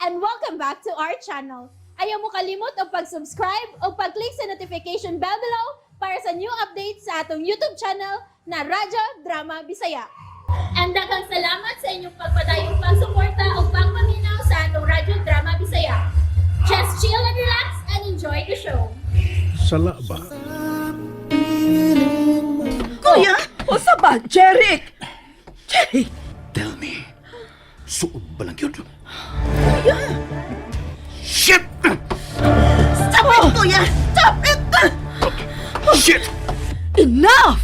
and welcome back to our channel. Ayaw mo kalimot o pag-subscribe o pag-click sa notification bell below para sa new updates sa atong YouTube channel na Radyo Drama Bisaya. And daghang salamat sa inyong pagpadayong pagsuporta o pagpaminaw sa atong Radyo Drama Bisaya. Just chill and relax and enjoy the show. Sala ba? Kuya, usa ba? Jeric! Jeric! Tell me, suod ba lang yun? Kuya! Shit! Stop it, kuya! Stop it! Shit! Enough!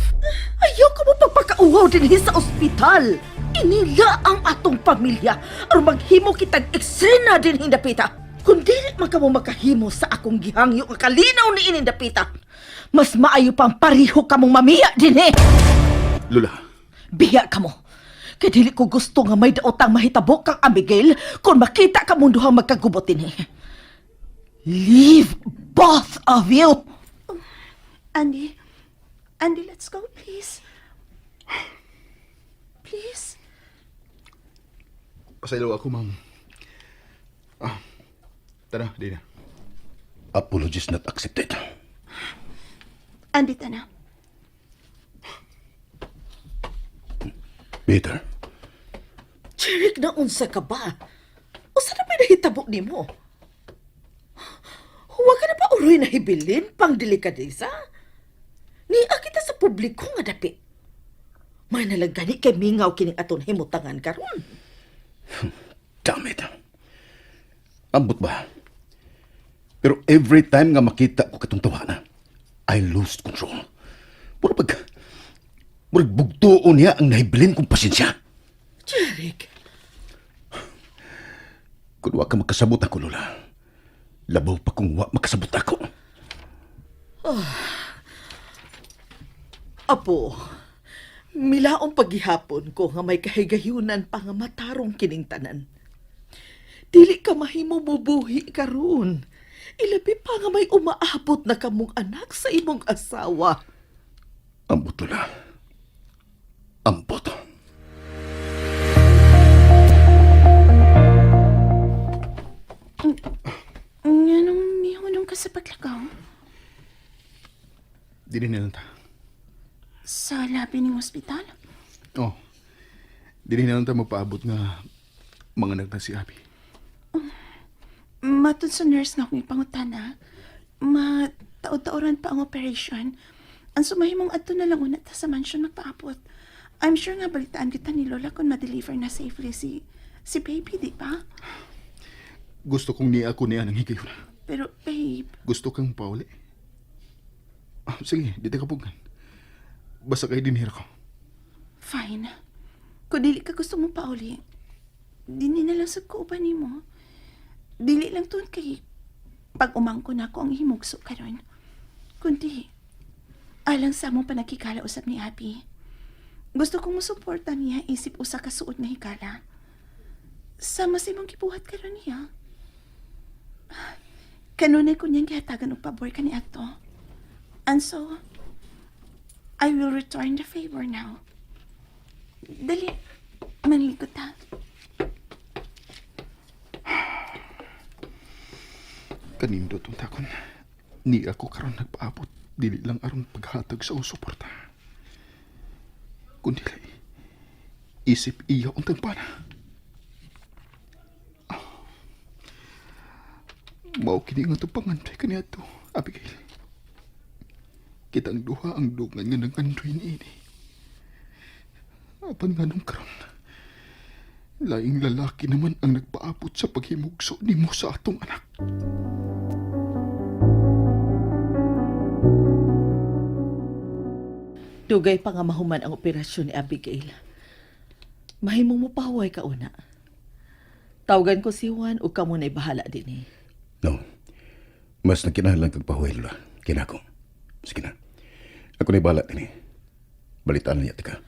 Ayoko mo pagpakauhaw din sa ospital. Inila ang atong pamilya aron maghimo kitag eksena din hindapita. Kung dili man kamo makahimo sa akong gihangyo nga kalinaw ni inindapita, mas maayo pang pariho kamong mamiya din eh. Lula, Biya ka mo. Kaya dili ko gusto nga may daotang mahitabo kang Abigail kung makita ka mong duhang magkagubot din eh. Leave both of you! Andy, let's go, please. Please. pasaylo ako, ma'am. Tara, di na. Apologies not accepted. Andy, tana. Peter, Jeric, na unsa ka ba? O saan na may nahitabo ni mo? Huwag ka na ba uroy na hibilin pang delikadesa? Niya kita sa publiko nga dapi. May nalagani kay mingaw kining aton himutangan karon. damn it. Ambot ba? Pero every time nga makita ko katong tawana, I lose control. Murag bugtuon niya ang nahibilin kong pasensya. Jeric, Kung wa ka makasabot ako, Lola, labaw pa kung wa makasabot ako. Apo, milaong paghihapon ko nga may kahigayunan pa nga matarong kining tanan. Dili ka mahimo bubuhi karon. Ilabi pa nga may umaabot na kamong anak sa imong asawa. Ambot, Lola. Ambot. Anong nihunong ka sa paglagaw? Di na lang ta. Sa labi ng ospital? Oh, di na lang ta mapaabot nga mga anak na si Abby. Matod sa nurse na akong ipangutana, mataod-taoran pa ang operation. Ang sumahimong adto na lang una ta sa mansion magpaabot. I'm sure nga balitaan kita ni Lola kung ma-deliver na safely si baby, di ba? Gusto kong niya ako niya nang higayon. Pero babe, Gusto kang pauli? Sige, di ka pugan. Basta kayo dinhira ko. fine. Kung dili ka gusto mong pauli, dini na lang sa kauban ni mo. Dili lang tuon kay pag umangko na ako ang himugso karon. Kundi, alang sa among panagkikala usab ni Abby. Gusto kong musuporta niya isip usa ka suod nga hikala. Sama sa imong gibuhat karon niya. Kanunay ko niyang gihatagan og pabor kani adto. And so, I will return the favor now. Dali, manligot ta. Kanindo tong takon. Ni ako karon nagpaabot. Dili lang aron paghatag sa usuporta. Kundi isip iya untang pana. Mao kini nga pangandoy kaniya to, Abigail. Kitang duha ang dungan nga nangandoy niini. Apan nga nung karon, laing lalaki naman ang nagpaabot sa paghimugso nimo sa atong anak. Dugay pa nga mahuman ang operasyon ni Abigail. Mahimong mo pahuway ka una. Tawagan ko si Juan o ka muna'y bahala din eh. No. Mas nakinahanglan kag pahuway, Lola. Kinako. Sige na. Ako na'y balat din eh. Balitaan niya ka.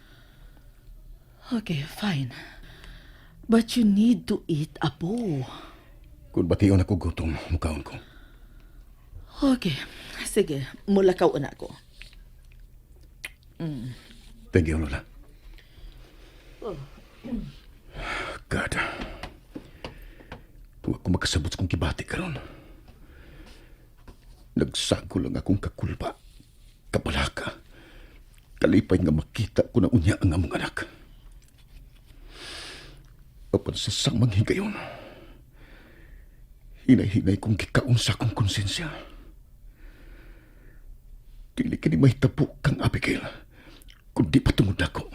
Okay, fine. But you need to eat, Apo. Kung bation ako gutom, mukhaon ko. Okay, sige. Mula ka una ko. Thank you, Lola. God. Tuwa ko makasabot sa kong kibati karon. Nagsago lang akong kakulba, kapalaka. Kalipay nga makita ko na unya ang among anak. Apan sa samang higayon, hinay-hinay kong gikaon sa akong konsensya. Dili kini mahitabo kang Abigail, kundi patungod ako.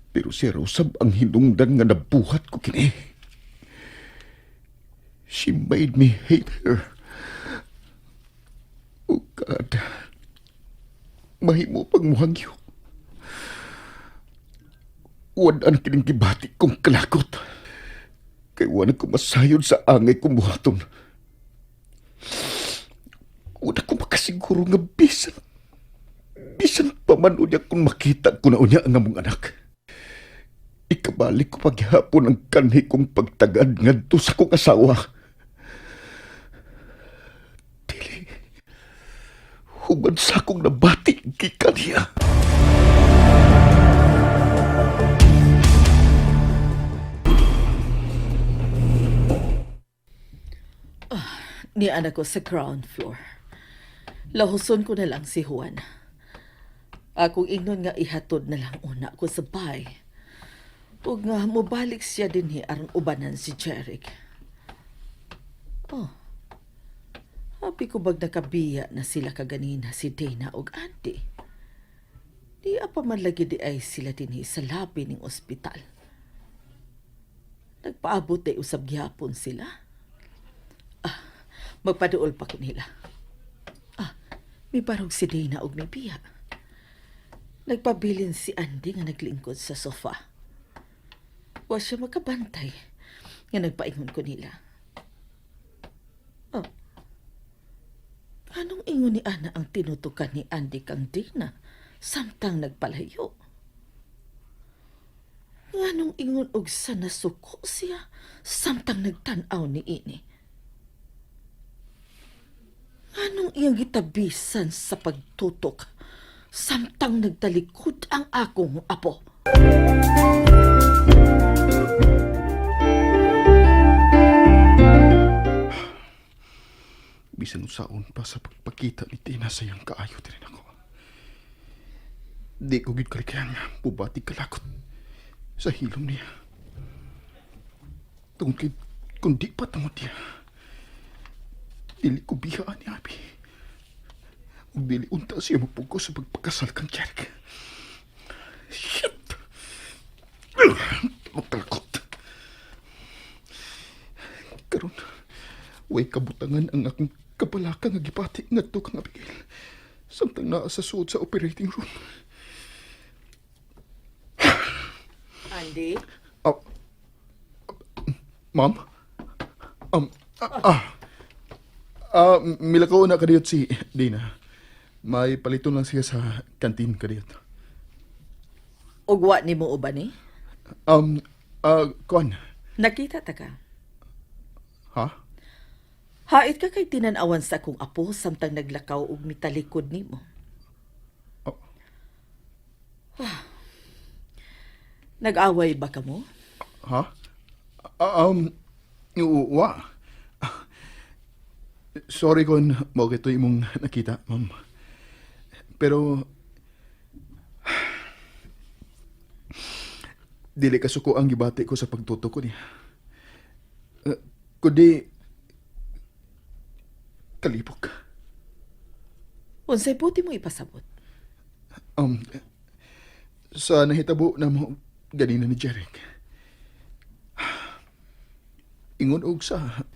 Pero siya raw sab ang hinungdan nga nabuhat ko kini. She made me hate her. Oh God. Mahimo pang muhangyo. Wadan kining gibati kong kalakot. Kay wala ko masayod sa angay kong buhaton. Wala ko makasiguro nga bisan pa man unya kung makita ko na unya ang among anak. Ikabalik ko paghapon ang kanhi kong pagtagad ngadto sa kong asawa. Dili. Human sa akong nabati gikan niya. Ni anak ko sa ground floor. Lahuson ko na lang si Juan. Akong ingnon nga ihatod na lang una ko sa bay. Ug nga mobalik siya din aron ubanan si Jeric. Oh. Happy ko bag nakabiya na sila kaganina si Dana ug Andy. Di apa man lagi di ay sila din sa labi ning ospital. Nagpaabot ay usab gihapon sila. Magpaduol pa ko nila. May barog si Dana og may biya. Nagpabilin si Andy nga naglingkod sa sofa. Wa siya makabantay nga nagpaingon ko nila. Anong ingon ni Ana ang tinutukan ni Andy kang Dana samtang nagpalayo? Anong ingon og sa nasuko siya samtang nagtan-aw ni ini? Anong iyang gitabisan sa pagtutok samtang nagtalikod ang akong apo? Bisan usaon pa sa pagpakita ni Tina sa iyang kaayo din ako. Di ko gid kalikayan nga bubati kalakot sa hilom niya. Tungkol kay kung di pa tungod niya, dili ko bihaan ni Abi. Ug dili unta siya mapugos sa pagpakasal kang Jeric. Shit! Magtalakot. Karon, way kabutangan ang akong kapalaka nga gipati ngadto kang Abigail. Samtang naa sa suod sa operating room. Andy? Ma'am? Milakaw na kadiyot si Dana. May paliton lang siya sa kantin kadiyot. Ugwa ni mo uban ni? Kuan? Nakita ta ka? Ha? Hait ka kay tinanawan sa akong apo samtang naglakaw og mitalikod nimo. Nag-away ba ka mo? Ha? Wa. Sorry kung mo kito imong nakita, ma'am. Pero dili kasuko ang gibati ko sa pagtutok ko niya. Kundi kalipok. Unsay buti mo ipasabot? Sa nahitabo na mo ganina ni Jeric. Ingon og sa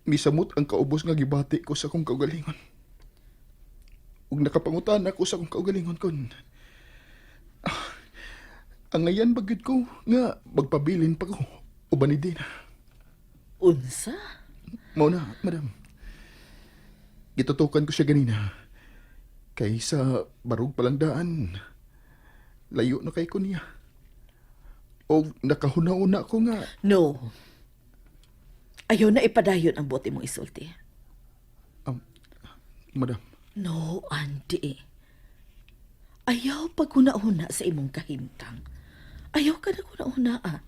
misamot ang kaubos nga gibati ko sa kong kaugalingon. Ug nakapangutan ako sa kong kaugalingon kon. Ang ngayan bagid ko nga magpabilin pa ko uban ni Dina. Unsa? Mao na, madam. Gitutukan ko siya ganina. Kay sa barog palang daan, layo na kay ko niya. O nakahuna-una ko nga. No. Ayaw na ipadayon ang bote mong isulti. Madam. No, Andy. Ayaw paghuna-huna sa imong kahimtang. Ayaw ka na ko na una, ah.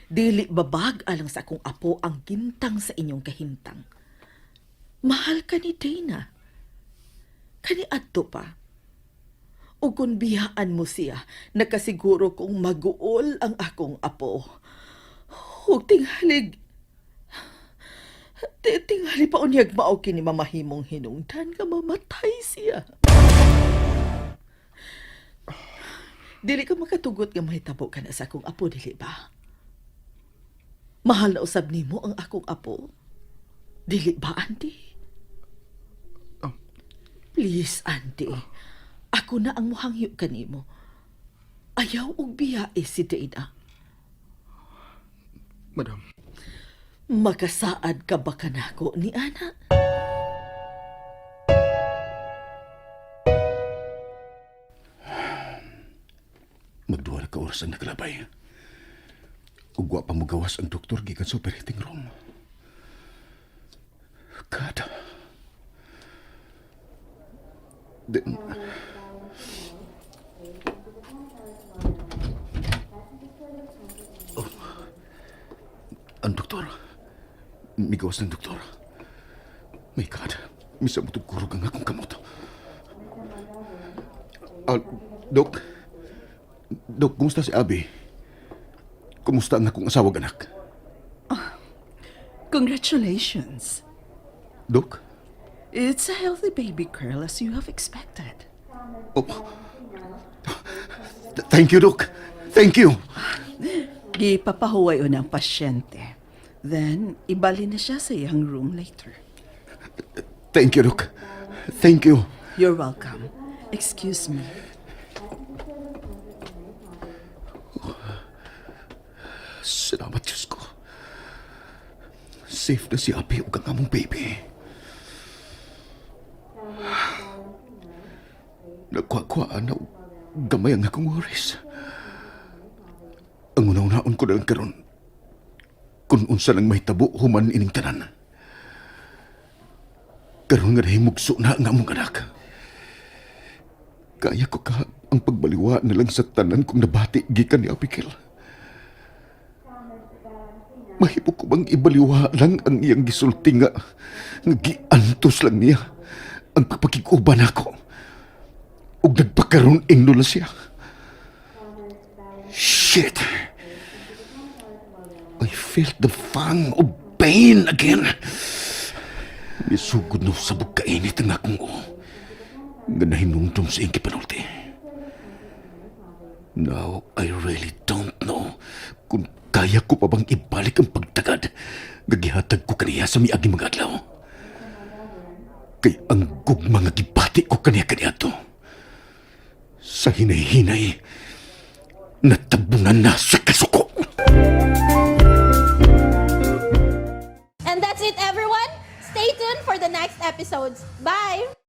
Dili babag alang sa akong apo ang gintang sa inyong kahintang. Mahal ka ni Dana. Kani adto pa. O kung biyaan mo siya, nakasiguro kong maguol ang akong apo. Huwag tinghalig. Tinghali pa unyag mao kini mamahimong hinungdan nga mamatay siya. Dili ka makatugot nga mahitabo ka na sa akong apo, dili ba? Mahal na usab nimo ang akong apo. Dili ba, Auntie? Please, Auntie. Ako na ang muhangyo kanimo. Ayaw og biyae si Dana. Madam, Makasaad ka ba kanako ni Ana? Magduwa na ka oras ang naglabay. Ug wa pa mo gawas ang doktor gikan sa operating room. God. Then, ang doktor. Migawas ng doktor. My God. Misa mo kurog ang akong kamot. Dok. Dok, kumusta si Abby? Kumusta ang akong asawag anak? Congratulations. Dok? It's a healthy baby girl as you have expected. Oh. Thank you, Dok. Thank you. Gipapahuway o ng pasyente. Then, ibali na siya sa iyang room later. Thank you, Dok. Thank you. You're welcome. Excuse me. Salamat, Diyos ko. Safe na si Abby o ang among baby. Nagkwakwaan na gamay ang akong worries. Ang una-unaon ko na lang karon kung unsa lang may tabo human ining tanan. Karon nga nahimugso na ang among anak. Kaya ko ka ang pagbaliwa na lang sa tanan kung nabati gikan ni Abigail. Mahimo ko bang ibaliwa lang ang iyang gisulti nga giantos lang niya ang pagpakikuban ako ug nagpakaroon ingno na siya. Shit! I felt the fang of pain again. Misugod na sabog kainit ang akong nga nahinumdum sa iyong kipanulti. Now, I really don't know kung kaya ko pa bang ibalik ang pagtagad nga gihatag ko kaniya sa miagi mga adlaw. Kay ang gugma nga gibati ko kaniya kaniadto. Sa hinay-hinay, natabunan na sa kasuko. And that's it, everyone. Stay tuned for the next episodes. Bye!